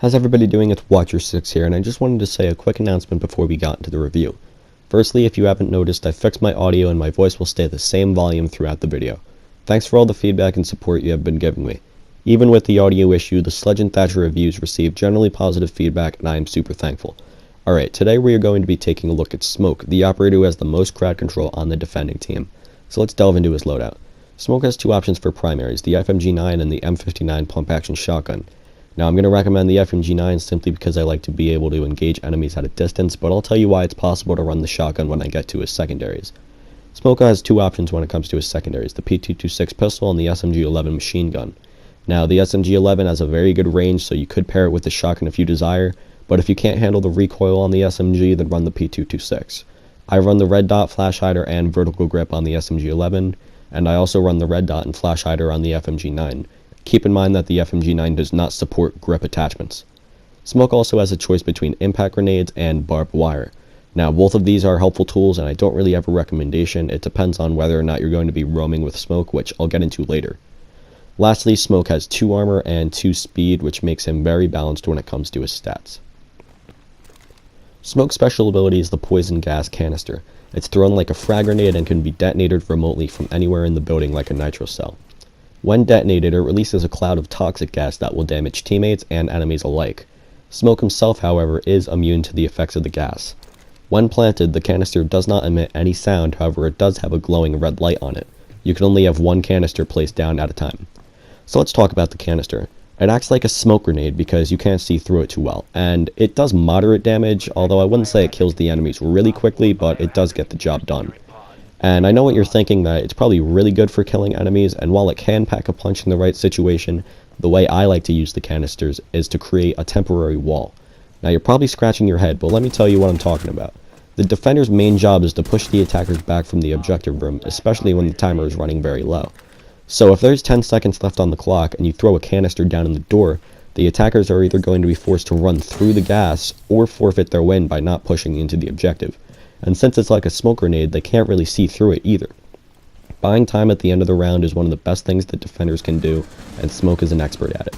How's everybody doing? It's Watcher6 here, and I just wanted to say a quick announcement before we got into the review. Firstly, if you haven't noticed, I fixed my audio and my voice will stay the same volume throughout the video. Thanks for all the feedback and support you have been giving me. Even with the audio issue, the Sledge and Thatcher reviews received generally positive feedback, and I am super thankful. Alright, today we are going to be taking a look at Smoke, the operator who has the most crowd control on the defending team. So let's delve into his loadout. Smoke has two options for primaries, the FMG9 and the M59 pump-action shotgun. Now I'm going to recommend the FMG9 simply because I like to be able to engage enemies at a distance, but I'll tell you why it's possible to run the shotgun when I get to his secondaries. Smoke has two options when it comes to his secondaries, the P226 pistol and the SMG11 machine gun. Now the SMG11 has a very good range, so you could pair it with the shotgun if you desire, but if you can't handle the recoil on the SMG, then run the P226. I run the red dot, flash hider, and vertical grip on the SMG11, and I also run the red dot and flash hider on the FMG9. Keep in mind that the FMG9 does not support grip attachments. Smoke also has a choice between impact grenades and barbed wire. Now both of these are helpful tools and I don't really have a recommendation. It depends on whether or not you're going to be roaming with Smoke, which I'll get into later. Lastly, Smoke has 2 armor and 2 speed, which makes him very balanced when it comes to his stats. Smoke's special ability is the poison gas canister. It's thrown like a frag grenade and can be detonated remotely from anywhere in the building like a nitro cell. When detonated, it releases a cloud of toxic gas that will damage teammates and enemies alike. Smoke himself, however, is immune to the effects of the gas. When planted, the canister does not emit any sound, however it does have a glowing red light on it. You can only have one canister placed down at a time. So let's talk about the canister. It acts like a smoke grenade because you can't see through it too well, and it does moderate damage, although I wouldn't say it kills the enemies really quickly, but it does get the job done. And I know what you're thinking, that it's probably really good for killing enemies, and while it can pack a punch in the right situation, the way I like to use the canisters is to create a temporary wall. Now you're probably scratching your head, but let me tell you what I'm talking about. The defender's main job is to push the attackers back from the objective room, especially when the timer is running very low. So if there's 10 seconds left on the clock and you throw a canister down in the door, the attackers are either going to be forced to run through the gas or forfeit their win by not pushing into the objective. And since it's like a smoke grenade, they can't really see through it either. Buying time at the end of the round is one of the best things that defenders can do, and Smoke is an expert at it.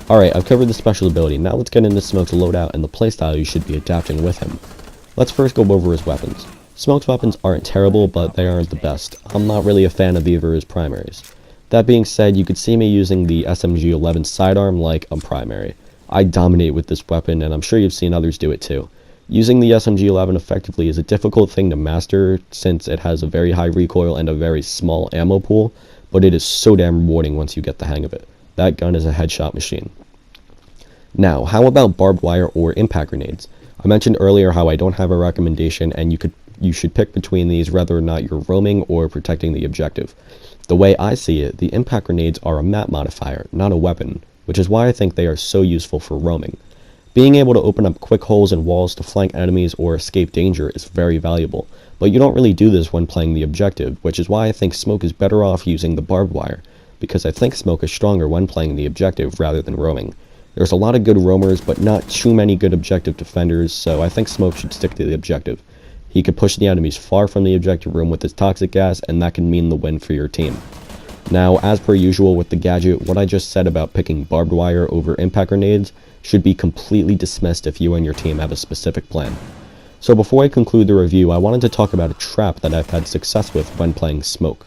Alright, I've covered the special ability, now let's get into Smoke's loadout and the playstyle you should be adapting with him. Let's first go over his weapons. Smoke's weapons aren't terrible, but they aren't the best. I'm not really a fan of either of his primaries. That being said, you could see me using the SMG11 sidearm like a primary. I dominate with this weapon, and I'm sure you've seen others do it too. Using the SMG11 effectively is a difficult thing to master since it has a very high recoil and a very small ammo pool, but it is so damn rewarding once you get the hang of it. That gun is a headshot machine. Now, how about barbed wire or impact grenades? I mentioned earlier how I don't have a recommendation and you should pick between these whether or not you're roaming or protecting the objective. The way I see it, the impact grenades are a map modifier, not a weapon, which is why I think they are so useful for roaming. Being able to open up quick holes in walls to flank enemies or escape danger is very valuable, but you don't really do this when playing the objective, which is why I think Smoke is better off using the barbed wire, because I think Smoke is stronger when playing the objective rather than roaming. There's a lot of good roamers, but not too many good objective defenders, so I think Smoke should stick to the objective. He could push the enemies far from the objective room with his toxic gas, and that can mean the win for your team. Now, as per usual with the gadget, what I just said about picking barbed wire over impact grenades should be completely dismissed if you and your team have a specific plan. So before I conclude the review, I wanted to talk about a trap that I've had success with when playing Smoke.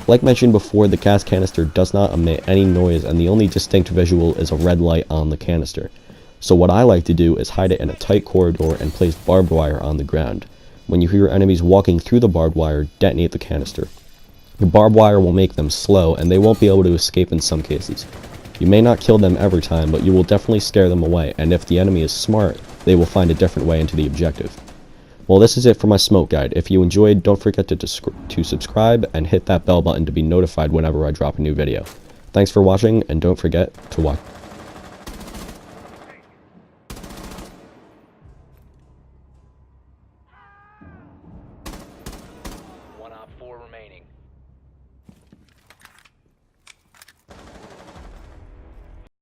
Like mentioned before, the gas canister does not emit any noise and the only distinct visual is a red light on the canister. So what I like to do is hide it in a tight corridor and place barbed wire on the ground. When you hear enemies walking through the barbed wire, detonate the canister. The barbed wire will make them slow and they won't be able to escape in some cases. You may not kill them every time, but you will definitely scare them away, and if the enemy is smart, they will find a different way into the objective. Well, this is it for my Smoke guide. If you enjoyed, don't forget to subscribe and hit that bell button to be notified whenever I drop a new video. Thanks for watching, and don't forget to watch. One op 4 remaining.